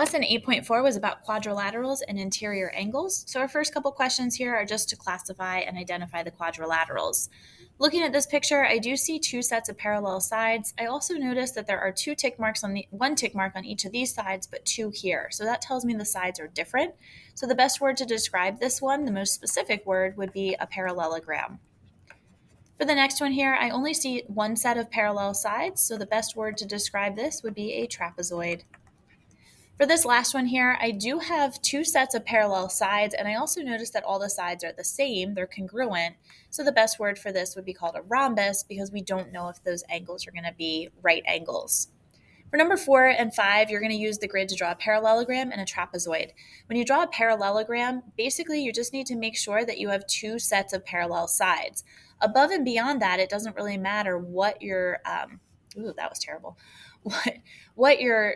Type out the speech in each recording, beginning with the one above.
Lesson 8.4 was about quadrilaterals and interior angles. So our first couple questions here are just to classify and identify the quadrilaterals. Looking at this picture, I do see two sets of parallel sides. I also notice that there are one tick mark on each of these sides, but two here. So that tells me the sides are different. So the best word to describe this one, the most specific word, would be a parallelogram. For the next one here, I only see one set of parallel sides, so the best word to describe this would be a trapezoid. For this last one here, I do have two sets of parallel sides, and I also notice that all the sides are the same, they're congruent, so the best word for this would be called a rhombus because we don't know if those angles are going to be right angles. For number 4 and 5, you're going to use the grid to draw a parallelogram and a trapezoid. When you draw a parallelogram, basically you just need to make sure that you have two sets of parallel sides. Above and beyond that, it doesn't really matter what your, that was terrible, what your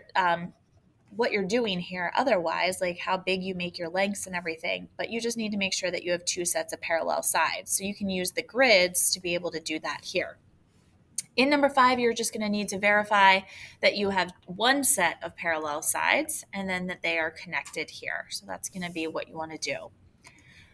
what you're doing here otherwise, like how big you make your lengths and everything, but you just need to make sure that you have two sets of parallel sides. So you can use the grids to be able to do that here. In number 5, you're just going to need to verify that you have one set of parallel sides and then that they are connected here. So that's going to be what you want to do.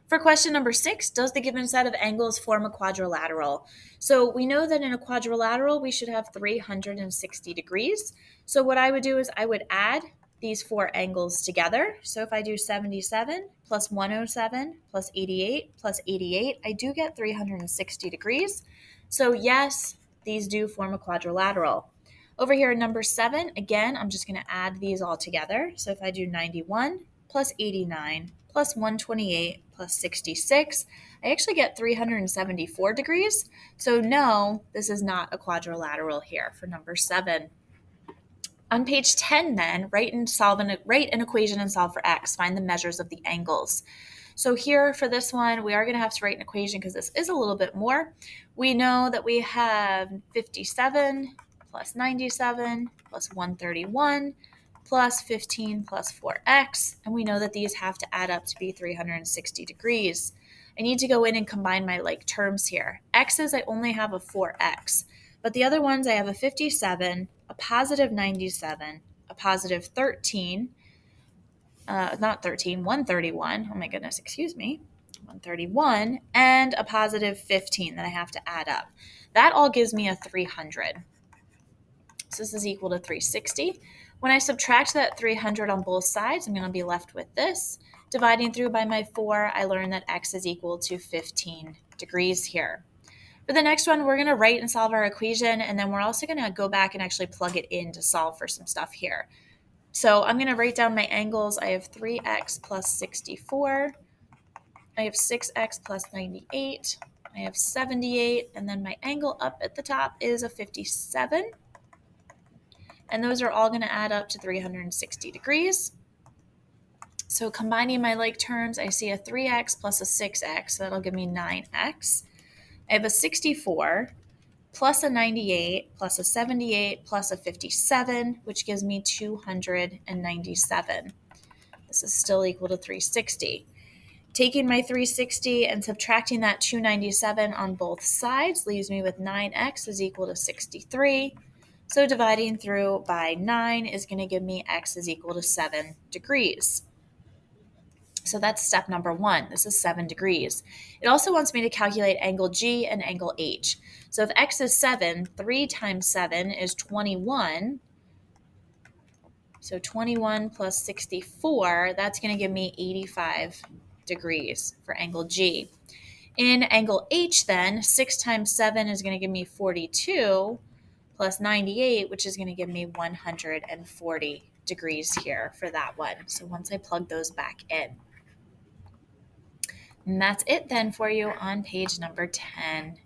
For question number 6, does the given set of angles form a quadrilateral? So we know that in a quadrilateral, we should have 360 degrees. So what I would do is I would add these 4 angles together. So if I do 77 plus 107 plus 88 plus 88, I do get 360 degrees. So yes, these do form a quadrilateral. Over here in number 7, again, I'm just going to add these all together. So if I do 91 plus 89 plus 128 plus 66, I actually get 374 degrees. So no, this is not a quadrilateral here for number 7. On page 10 then, write an equation and solve for x. Find the measures of the angles. So here for this one, we are going to have to write an equation because this is a little bit more. We know that we have 57 plus 97 plus 131 plus 15 plus 4x, and we know that these have to add up to be 360 degrees. I need to go in and combine my like terms here. X's, I only have a 4x, but the other ones I have a 57, a positive 97, a positive 13, 131, oh my goodness, excuse me, 131, and a positive 15 that I have to add up. That all gives me a 300. So this is equal to 360. When I subtract that 300 on both sides, I'm going to be left with this. Dividing through by my 4, I learned that x is equal to 15 degrees here. For the next one, we're going to write and solve our equation, and then we're also going to go back and actually plug it in to solve for some stuff here. So I'm going to write down my angles. I have 3x plus 64. I have 6x plus 98. I have 78, and then my angle up at the top is a 57. And those are all going to add up to 360 degrees. So combining my like terms, I see a 3x plus a 6x, so that'll give me 9x. I have a 64 plus a 98 plus a 78 plus a 57, which gives me 297. This is still equal to 360. Taking my 360 and subtracting that 297 on both sides leaves me with 9x is equal to 63. So dividing through by 9 is going to give me x is equal to 7 degrees. So that's step number 1. This is 7 degrees. It also wants me to calculate angle G and angle H. So if x is 7, 3 times 7 is 21. So 21 plus 64, that's going to give me 85 degrees for angle G. In angle H then, 6 times 7 is going to give me 42. Plus 98, which is going to give me 140 degrees here for that one. So once I plug those back in. And that's it then for you on page number 10.